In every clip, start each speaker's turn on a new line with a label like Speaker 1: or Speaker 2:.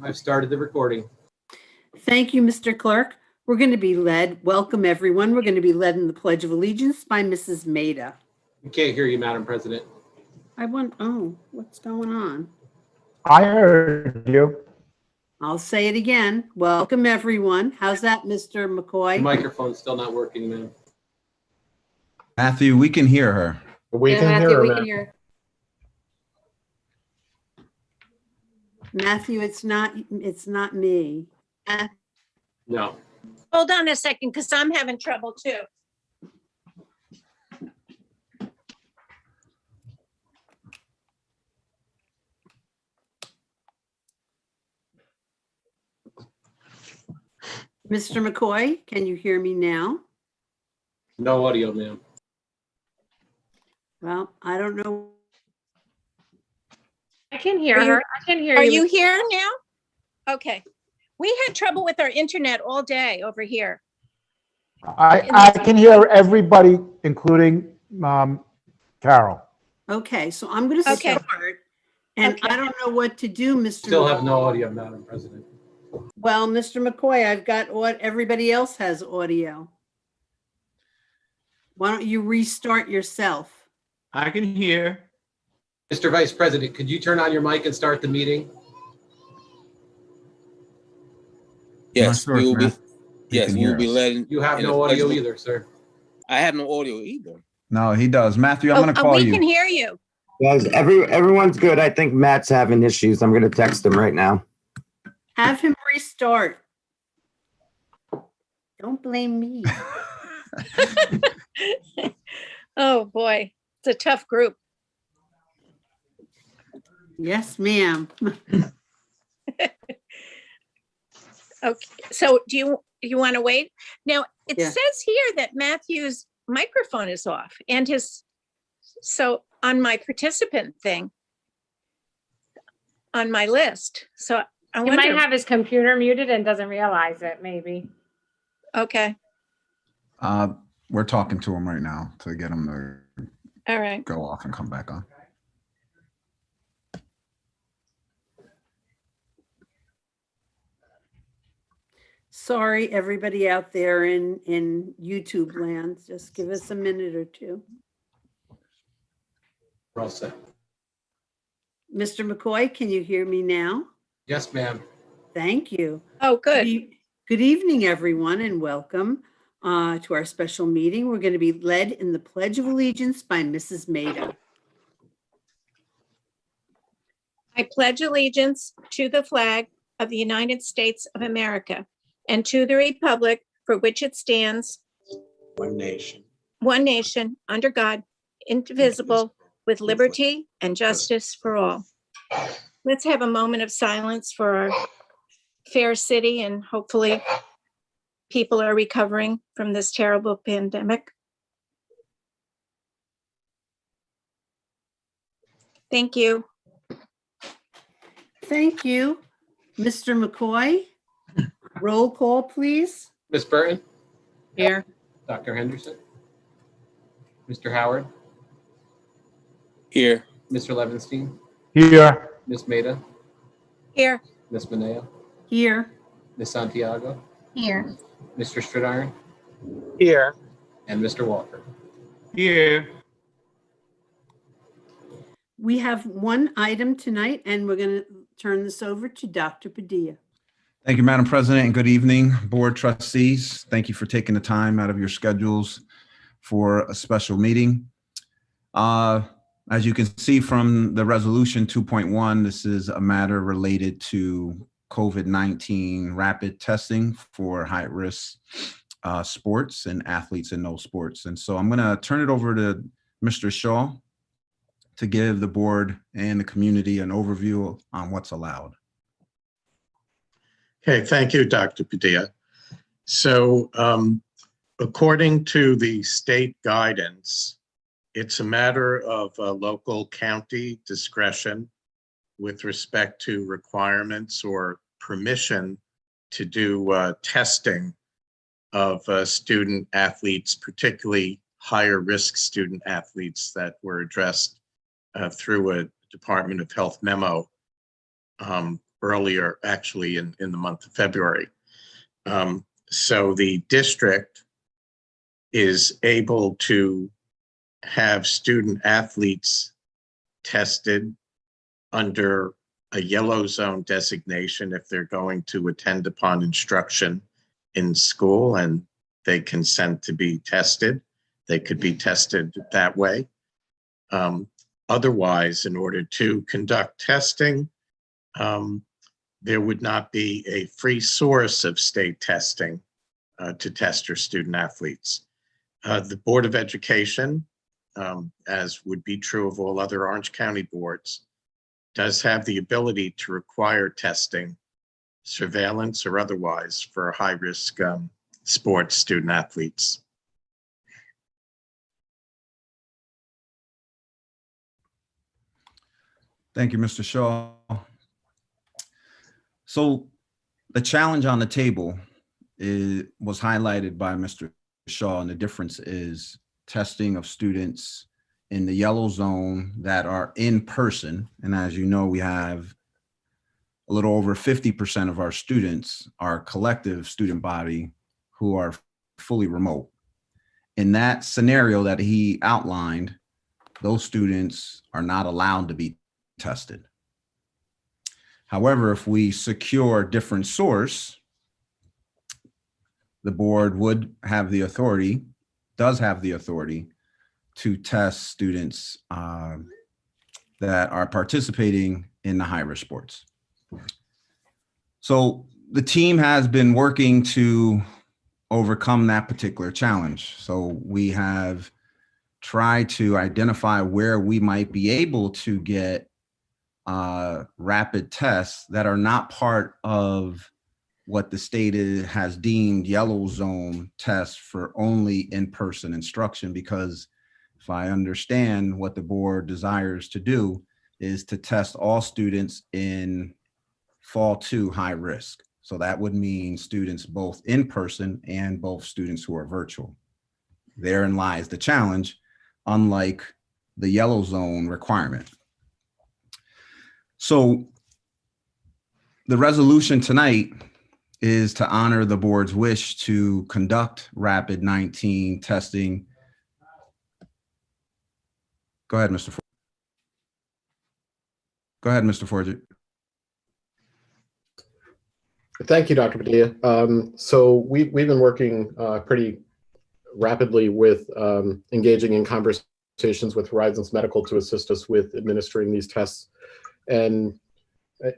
Speaker 1: I've started the recording.
Speaker 2: Thank you, Mr. Clerk. We're going to be led, welcome everyone. We're going to be led in the Pledge of Allegiance by Mrs. Maida.
Speaker 1: We can't hear you, Madam President.
Speaker 2: What's going on?
Speaker 3: I heard you.
Speaker 2: I'll say it again. Welcome everyone. How's that, Mr. McCoy?
Speaker 1: The microphone's still not working, ma'am.
Speaker 4: Matthew, we can hear her.
Speaker 3: We can
Speaker 5: Matthew,
Speaker 3: hear
Speaker 5: we
Speaker 3: her.
Speaker 5: can hear.
Speaker 2: Matthew, it's not me.
Speaker 1: No.
Speaker 6: Hold on a second, because I'm having trouble too.
Speaker 2: Mr. McCoy, can you hear me now?
Speaker 1: No audio, ma'am.
Speaker 2: Well, I don't know.
Speaker 5: I can hear
Speaker 6: Are you-
Speaker 5: her. I can hear
Speaker 6: Are
Speaker 5: you.
Speaker 6: you here now? Okay. We had trouble with our internet all day over here.
Speaker 3: I can hear everybody, including Carol.
Speaker 2: Okay, so I'm going to
Speaker 6: Okay.
Speaker 2: start. And
Speaker 6: Okay.
Speaker 2: I don't know what to do, Mr.
Speaker 1: Still have
Speaker 2: McCoy.
Speaker 1: no audio, Madam President.
Speaker 2: Well, Mr. McCoy, I've got what everybody else has audio. Why don't you restart yourself?
Speaker 7: I can hear.
Speaker 1: Mr. Vice President, could you turn on your mic and start the meeting?
Speaker 4: Not
Speaker 8: Yes,
Speaker 4: sure
Speaker 8: we
Speaker 4: if
Speaker 8: will be.
Speaker 4: Matt- you
Speaker 8: Yes,
Speaker 4: can
Speaker 8: we
Speaker 4: hear
Speaker 8: will be
Speaker 4: us.
Speaker 8: letting.
Speaker 1: You have
Speaker 8: in
Speaker 1: no
Speaker 8: the
Speaker 1: audio
Speaker 8: pledge-
Speaker 1: either, sir.
Speaker 8: I have no audio either.
Speaker 4: No, he does. Matthew, I'm going to call
Speaker 6: We
Speaker 4: you.
Speaker 6: can hear you.
Speaker 9: Guys, everyone's good. I think Matt's having issues. I'm going to text him right now.
Speaker 2: Have him restart. Don't blame me.
Speaker 6: Oh, boy. It's a tough group.
Speaker 2: Yes, ma'am.
Speaker 6: Okay. So do you want to wait? Now, it
Speaker 2: Yeah.
Speaker 6: says here that Matthew's microphone is off and so on my participant thing, on my list. So I
Speaker 5: He might
Speaker 6: wonder,
Speaker 5: have his computer muted and doesn't realize it, maybe.
Speaker 6: okay,
Speaker 4: We're talking to him right now to get him to
Speaker 6: all right.
Speaker 4: go off and come back on.
Speaker 2: Sorry, everybody out there in YouTube land. Just give us a minute or two.
Speaker 1: We're all set.
Speaker 2: Mr. McCoy, can you hear me now?
Speaker 1: Yes, ma'am.
Speaker 2: Thank you.
Speaker 6: Oh, good.
Speaker 2: Good evening, everyone, and welcome to our special meeting. We're going to be led in the Pledge of Allegiance by Mrs. Maida.
Speaker 6: I pledge allegiance to the flag of the United States of America and to the republic for which it stands,
Speaker 8: One nation.
Speaker 6: one nation, under God, indivisible, with liberty and justice for all. Let's have a moment of silence for our fair city, and hopefully people are recovering from this terrible pandemic. Thank you.
Speaker 2: Thank you. Mr. McCoy, roll call, please.
Speaker 1: Ms. Burton?
Speaker 6: Here.
Speaker 1: Dr. Henderson? Mr. Howard?
Speaker 8: Here.
Speaker 1: Mr. Levinstein?
Speaker 3: Here.
Speaker 1: Ms. Maida?
Speaker 6: Here.
Speaker 1: Ms. Mineo?
Speaker 2: Here.
Speaker 1: Ms. Santiago?
Speaker 6: Here.
Speaker 1: Mr. Stridiron?
Speaker 3: Here.
Speaker 1: And Mr. Walker?
Speaker 7: Here.
Speaker 2: We have one item tonight, and we're going to turn this over to Dr. Padilla.
Speaker 4: Thank you, Madam President, and good evening, Board Trustees. Thank you for taking the time out of your schedules for a special meeting. As you can see from the resolution 2.1, this is a matter related to COVID-19 rapid testing for high-risk sports and athletes in those sports. And so I'm going to turn it over to Mr. Shaw to give the board and the community an overview on what's allowed.
Speaker 10: Okay, thank you, Dr. Padilla. So according to the state guidance, it's a matter of local county discretion with respect to requirements or permission to do testing of student athletes, particularly higher risk student athletes that were addressed through a Department of Health memo earlier, actually in the month of February. So the district is able to have student athletes tested under a yellow zone designation if they're going to attend upon instruction in school and they consent to be tested. They could be tested that way. Otherwise, in order to conduct testing, there would not be a free source of state testing to test your student athletes. The Board of Education, as would be true of all other Orange County boards, does have the ability to require testing, surveillance or otherwise, for high-risk sports student athletes.
Speaker 4: Thank you, Mr. Shaw. So the challenge on the table was highlighted by Mr. Shaw, and the difference is testing of students in the yellow zone that are in person. And as you know, we have a little over 50% of our students, our collective student body, who are fully remote. In that scenario that he outlined, those students are not allowed to be tested. However, if we secure a different source, the board would have the authority, does have the authority to test students that are participating in the high-risk sports. So the team has been working to overcome that particular challenge. So we have tried to identify where we might be able to get rapid tests that are not part of what the state has deemed yellow zone tests for only in-person instruction, because if I understand what the board desires to do is to test all students in fall 2 high risk. So that would mean students both in person and both students who are virtual. Therein lies the challenge, unlike the yellow zone requirement. So the resolution tonight is to honor the board's wish to conduct rapid 19 testing. Go ahead, Mr. Forget. Go ahead, Mr. Forget.
Speaker 11: Thank you, Dr. Padilla. So we've been working pretty rapidly with engaging in conversations with Horizons Medical to assist us with administering these tests. And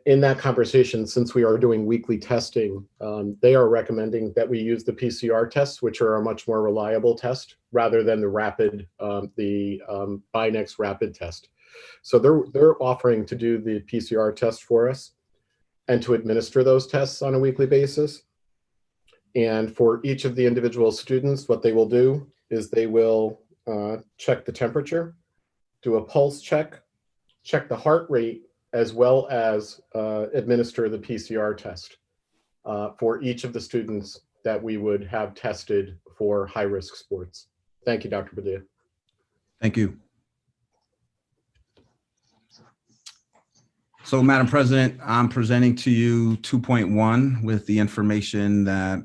Speaker 11: in that conversation, since we are doing weekly testing, they are recommending that we use the PCR tests, which are a much more reliable test, rather than the rapid, Binex rapid test. So they're offering to do the PCR test for us and to administer those tests on a weekly basis. And for each of the individual students, what they will do is they will check the temperature, do a pulse check, check the heart rate, as well as administer the PCR test for each of the students that we would have tested for high-risk sports. Thank you, Dr. Padilla.
Speaker 4: Thank you. So, Madam President, I'm presenting to you 2.1 with the information that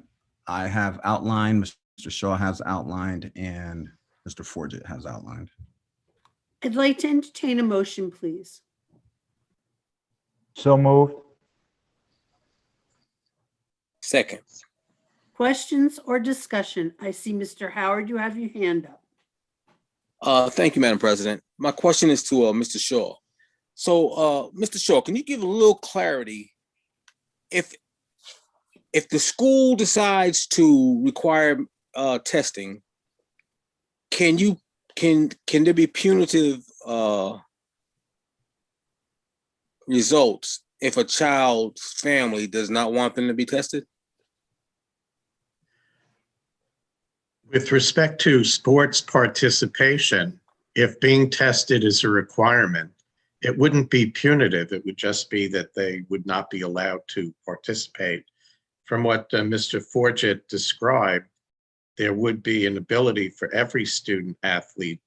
Speaker 4: I have outlined, Mr. Shaw has outlined, and Mr. Forget has outlined.
Speaker 2: I'd like to entertain a motion, please.
Speaker 3: So moved.
Speaker 8: Second.
Speaker 2: Questions or discussion? I see Mr. Howard, you have your hand up.
Speaker 8: Thank you, Madam President. My question is to Mr. Shaw. So, Mr. Shaw, can you give a little clarity? If the school decides to require testing, can there be punitive results if a child's family does not want them to be tested?
Speaker 10: With respect to sports participation, if being tested is a requirement, it wouldn't be punitive. It would just be that they would not be allowed to participate. From what Mr. Forget described, there would be an ability for every student athlete,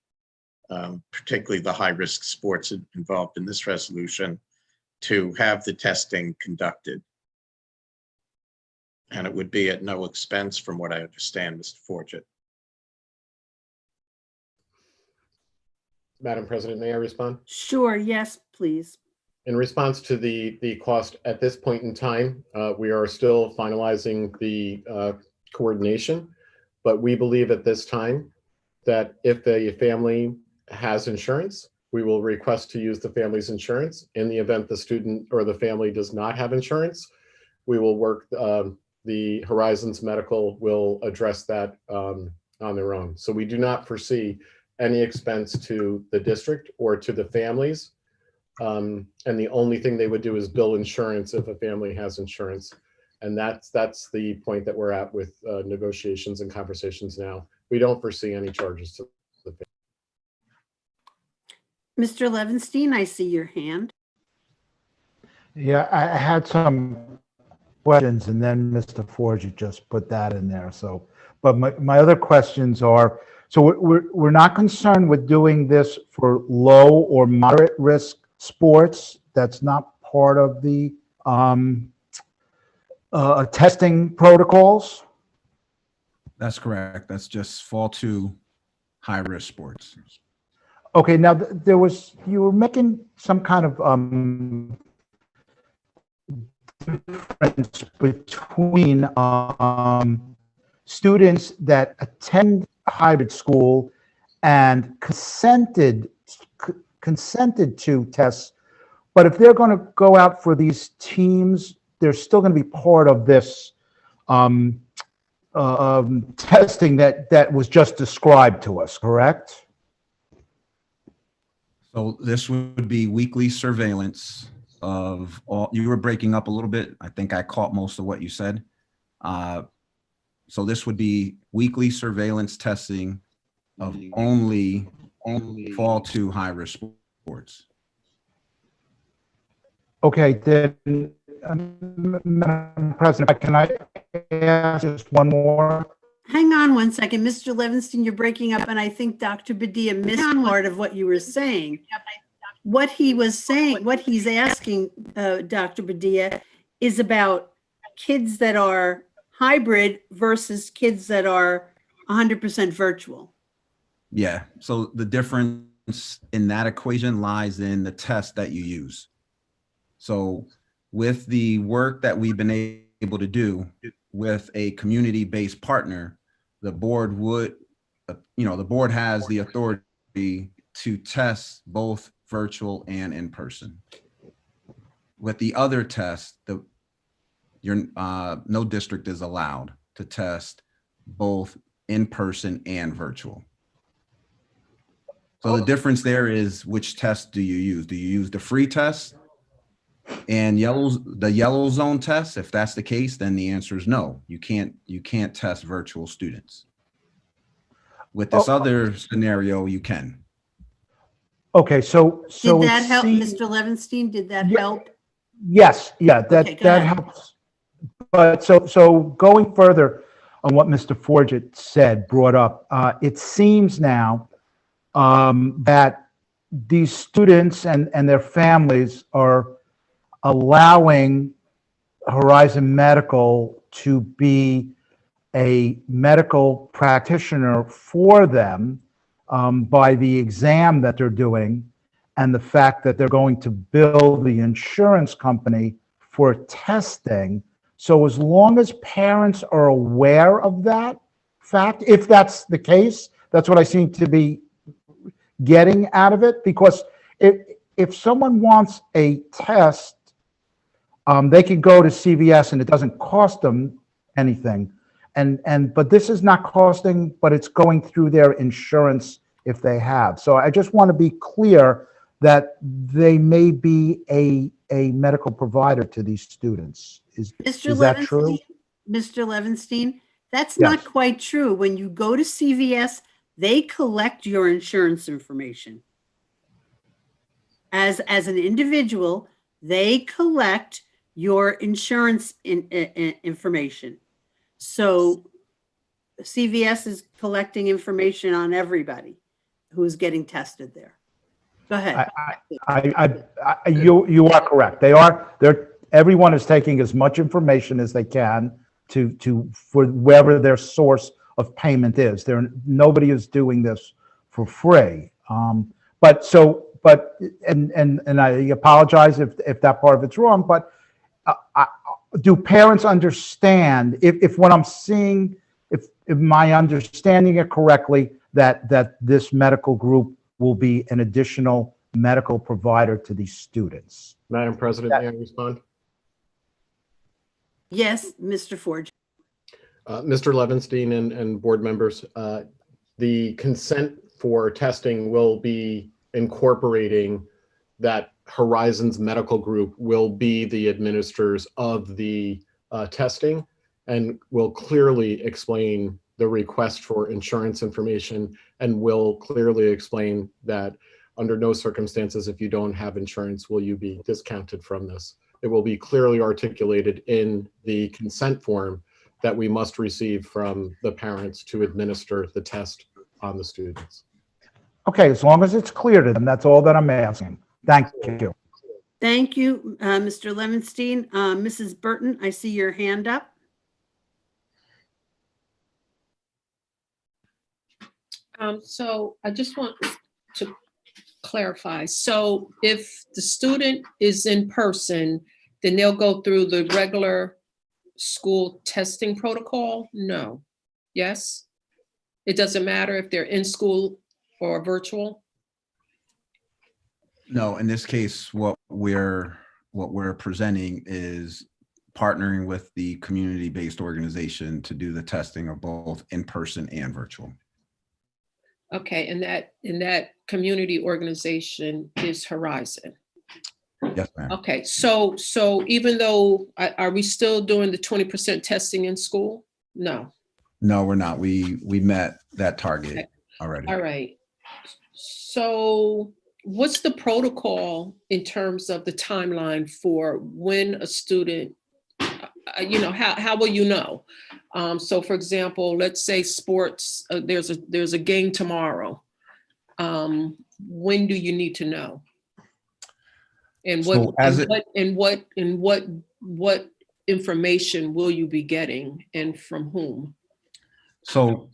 Speaker 10: particularly the high-risk sports involved in this resolution, to have the testing conducted. And it would be at no expense from what I understand, Mr. Forget.
Speaker 11: Madam President, may I respond?
Speaker 2: Sure, yes, please.
Speaker 11: In response to the cost at this point in time, we are still finalizing the coordination, but we believe at this time that if the family has insurance, we will request to use the family's insurance. In the event the student or the family does not have insurance, we will work, the Horizons Medical will address that on their own. So we do not foresee any expense to the district or to the families. And the only thing they would do is bill insurance if a family has insurance. And that's the point that we're at with negotiations and conversations now. We don't foresee any charges to the family.
Speaker 2: Mr. Levinstein, I see your hand.
Speaker 3: Yeah, I had some questions and then Mr. Forget just put that in there. So, but my other questions are, so we're not concerned with doing this for low or moderate risk sports. That's not part of the testing protocols.
Speaker 4: That's correct. That's just fall to high-risk sports.
Speaker 3: Okay, now there was, you were making some kind of difference between students that attend hybrid school and consented to tests, but if they're going to go out for these teams, they're still going to be part of this testing that was just described to us, correct?
Speaker 4: So this would be weekly surveillance of all. You were breaking up a little bit. I think I caught most of what you said. So this would be weekly surveillance testing of only fall to high-risk sports.
Speaker 3: Okay, then, Madam President, can I ask just one more?
Speaker 2: Hang on one second. Mr. Levinstein, you're breaking up, and I think Dr. Badia missed part of what you were saying. What he was saying, what he's asking, Dr. Badia, is about kids that are hybrid versus kids that are 100% virtual.
Speaker 4: Yeah, so the difference in that equation lies in the test that you use. So with the work that we've been able to do with a community-based partner, the board would, the board has the authority to test both virtual and in person. With the other test, no district is allowed to test both in person and virtual. So the difference there is, which test do you use? Do you use the free test and the yellow zone test? If that's the case, then the answer is no. You can't test virtual students. With this other scenario, you can.
Speaker 3: Okay, so
Speaker 2: Did that
Speaker 3: it
Speaker 2: help,
Speaker 3: seems-
Speaker 2: Mr. Levinstein? Did that
Speaker 3: Yeah.
Speaker 2: help?
Speaker 3: Yes, yeah,
Speaker 2: Okay, go
Speaker 3: that
Speaker 2: ahead.
Speaker 3: helps. But so going further on what Mr. Forget said, brought up, it seems now that these students and their families are allowing Horizon Medical to be a medical practitioner for them by the exam that they're doing and the fact that they're going to bill the insurance company for testing. So as long as parents are aware of that fact, if that's the case, that's what I seem to be getting out of it. Because if someone wants a test, they can go to CVS and it doesn't cost them anything. But this is not costing, but it's going through their insurance if they have. So I just want to be clear that they may be a medical provider to these students. Is that true?
Speaker 2: Mr. Levinstein, that's
Speaker 3: Yes.
Speaker 2: not quite true. When you go to CVS, they collect your insurance information. As an individual, they collect your insurance information. So CVS is collecting information on everybody who's getting tested there. Go ahead.
Speaker 3: You are correct. Everyone is taking as much information as they can for wherever their source of payment is. Nobody is doing this for free. And I apologize if that part of it's wrong, but do parents understand if what I'm seeing, if my understanding it correctly, that this medical group will be an additional medical provider to these students?
Speaker 11: Madam President, may I respond?
Speaker 2: Yes, Mr. Ford.
Speaker 11: Mr. Levinstein and board members, the consent for testing will be incorporating that Horizons Medical Group will be the administrators of the testing and will clearly explain the request for insurance information and will clearly explain that under no circumstances, if you don't have insurance, will you be discounted from this. It will be clearly articulated in the consent form that we must receive from the parents to administer the test on the students.
Speaker 3: Okay, as long as it's clear to them, that's all that I'm asking. Thank you.
Speaker 2: Thank you, Mr. Levinstein. Mrs. Burton, I see your hand up.
Speaker 12: So I just want to clarify. So if the student is in person, then they'll go through the regular school testing protocol? No. Yes? It doesn't matter if they're in school or virtual?
Speaker 4: No, in this case, what we're presenting is partnering with the community-based organization to do the testing of both in-person and virtual.
Speaker 12: Okay, and that community organization is Horizon.
Speaker 4: Yes, ma'am.
Speaker 12: Okay, so even though, are we still doing the 20% testing in school? No.
Speaker 4: No, we're not. We met that target already.
Speaker 12: All right. So what's the protocol in terms of the timeline for when a student, how will you know? So for example, let's say sports, there's a game tomorrow. When do you need to know? And what information will you be getting and from whom?
Speaker 4: So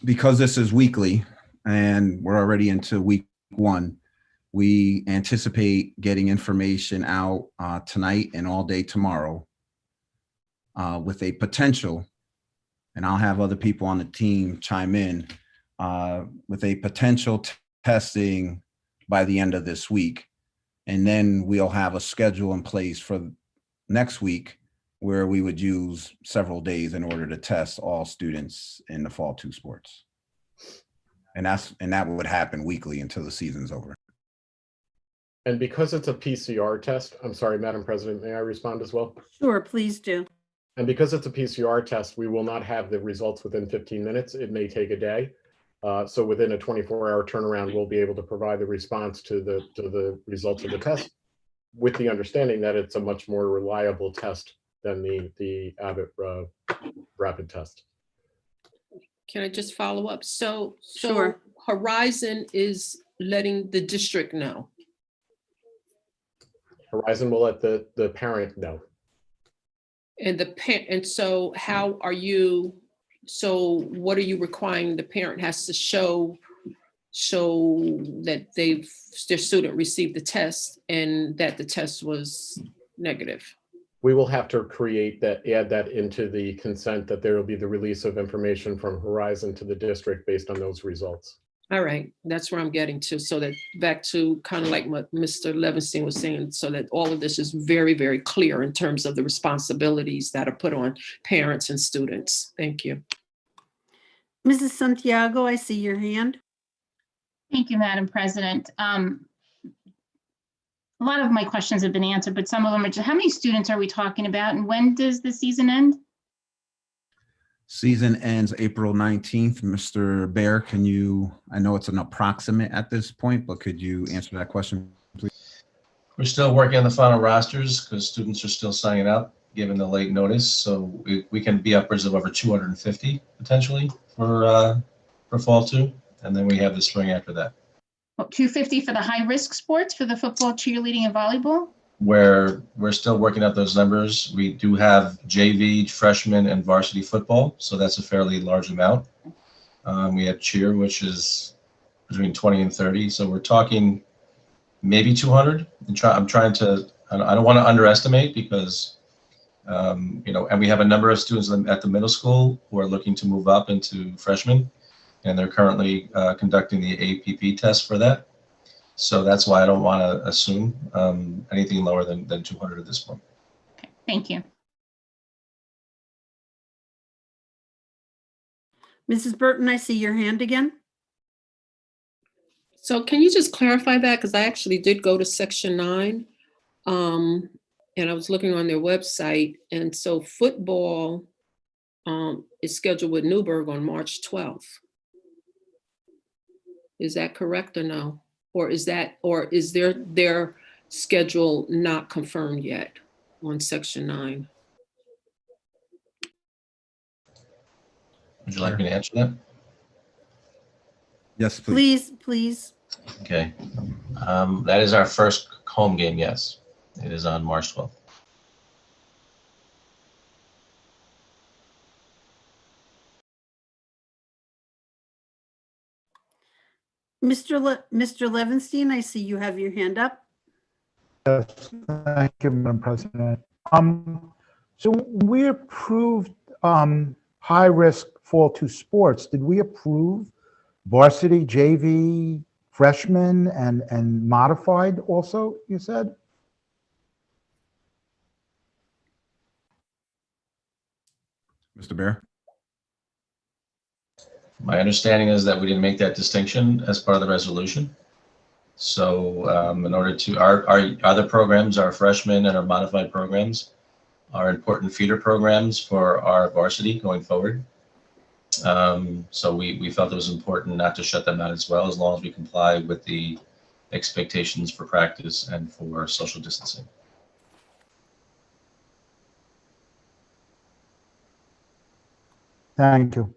Speaker 4: because this is weekly and we're already into week 1, we anticipate getting information out tonight and all day tomorrow with a potential, and I'll have other people on the team chime in, with a potential testing by the end of this week. And then we'll have a schedule in place for next week where we would use several days in order to test all students in the fall 2 sports. And that would happen weekly until the season's over.
Speaker 11: And because it's a PCR test, I'm sorry, Madam President, may I respond as well?
Speaker 2: Sure, please do.
Speaker 11: And because it's a PCR test, we will not have the results within 15 minutes. It may take a day. So within a 24-hour turnaround, we'll be able to provide the response to the results of the test, with the understanding that it's a much more reliable test than the Abbott rapid test.
Speaker 12: Can I just follow up? So
Speaker 2: Sure.
Speaker 12: Horizon is letting the district know.
Speaker 11: Horizon will let the parent know.
Speaker 12: And so how are you, so what are you requiring the parent has to show that their student received the test and that the test was negative?
Speaker 11: We will have to add that into the consent, that there will be the release of information from Horizon to the district based on those results.
Speaker 12: All right, that's where I'm getting to. So that back to kind of like what Mr. Levinstein was saying, so that all of this is very, very clear in terms of the responsibilities that are put on parents and students. Thank you.
Speaker 2: Mrs. Santiago, I see your hand.
Speaker 13: Thank you, Madam President. A lot of my questions have been answered, but some of them are just, how many students are we talking about and when does the season end?
Speaker 4: Season ends April 19th. Mr. Bear, I know it's an approximate at this point, but could you answer that question, please?
Speaker 14: We're still working on the final rosters because students are still signing up, given the late notice. So we can be upwards of over 250 potentially for fall 2. And then we have the spring after that.
Speaker 13: 250 for the high-risk sports, for the football, cheerleading, and volleyball?
Speaker 14: Where we're still working out those numbers. We do have JV, freshman, and varsity football, so that's a fairly large amount. We have cheer, which is between 20 and 30, so we're talking maybe 200. I'm trying to, I don't want to underestimate because, and we have a number of students at the middle school who are looking to move up into freshmen, and they're currently conducting the APP test for that. So that's why I don't want to assume anything lower than 200 at this point.
Speaker 13: Okay, thank you.
Speaker 2: Mrs. Burton, I see your hand again.
Speaker 12: So can you just clarify that? Because I actually did go to section 9. And I was looking on their website. And so football is scheduled with Newburgh on March 12th. Is that correct or no? Or is their schedule not confirmed yet on section 9?
Speaker 14: Would you like me to answer that?
Speaker 4: Yes, please.
Speaker 2: Please.
Speaker 14: Okay. That is our first home game, yes. It is on March 12th.
Speaker 2: Mr. Levinstein, I see you have your hand up.
Speaker 3: Yes, thank you, Madam President. So we approved high-risk fall 2 sports. Did we approve varsity, JV, freshman, and modified also, you said?
Speaker 4: Mr. Bear?
Speaker 14: My understanding is that we didn't make that distinction as part of the resolution. So in order to, our other programs, our freshmen and our modified programs are important feeder programs for our varsity going forward. So we felt it was important not to shut them out as well, as long as we comply with the expectations for practice and for social distancing.
Speaker 3: Thank you.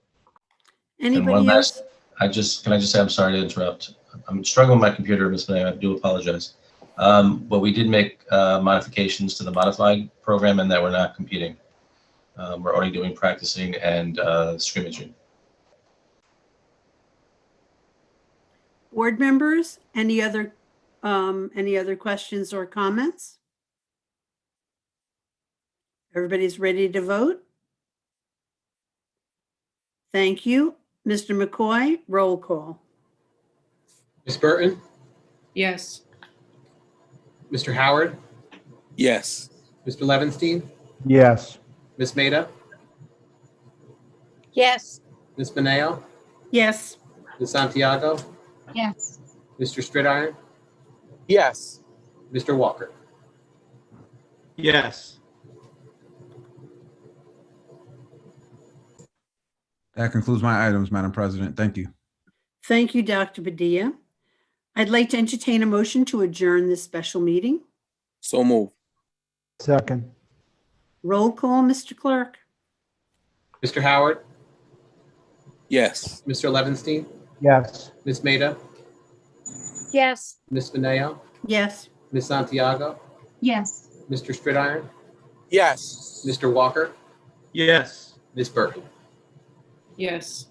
Speaker 2: Anybody else?
Speaker 14: Can I just say, I'm sorry to interrupt. I'm struggling with my computer, Ms. Bonet, I do apologize. But we did make modifications to the modified program and that we're not competing. We're only doing practicing and scrimmaging.
Speaker 2: Board members, any other questions or comments? Everybody's ready to vote? Thank you. Mr. McCoy, roll call.
Speaker 1: Ms. Burton,
Speaker 12: Yes.
Speaker 1: Mr. Howard,
Speaker 8: Yes.
Speaker 1: Mr. Levinstein,
Speaker 3: Yes.
Speaker 1: Ms. Maida,
Speaker 6: Yes.
Speaker 1: Ms. Beneo,
Speaker 2: Yes.
Speaker 1: Ms. Santiago,
Speaker 13: Yes.
Speaker 1: Mr. Stridiron,
Speaker 8: Yes.
Speaker 1: Mr. Walker.
Speaker 7: Yes.
Speaker 4: That concludes my items, Madam President. Thank you.
Speaker 2: Thank you, Dr. Padilla. I'd like to entertain a motion to adjourn this special meeting.
Speaker 8: So move.
Speaker 3: Second.
Speaker 2: Roll call, Mr. Clerk.
Speaker 1: Mr. Howard,
Speaker 8: Yes.
Speaker 1: Mr. Levinstein,
Speaker 3: Yes.
Speaker 1: Ms. Maida,
Speaker 6: Yes.
Speaker 1: Ms. Beneo,
Speaker 2: Yes.
Speaker 1: Ms. Santiago,
Speaker 13: Yes.
Speaker 1: Mr. Stridiron,
Speaker 8: Yes.
Speaker 1: Mr. Walker,
Speaker 7: Yes.
Speaker 1: Ms. Burton.
Speaker 12: Yes.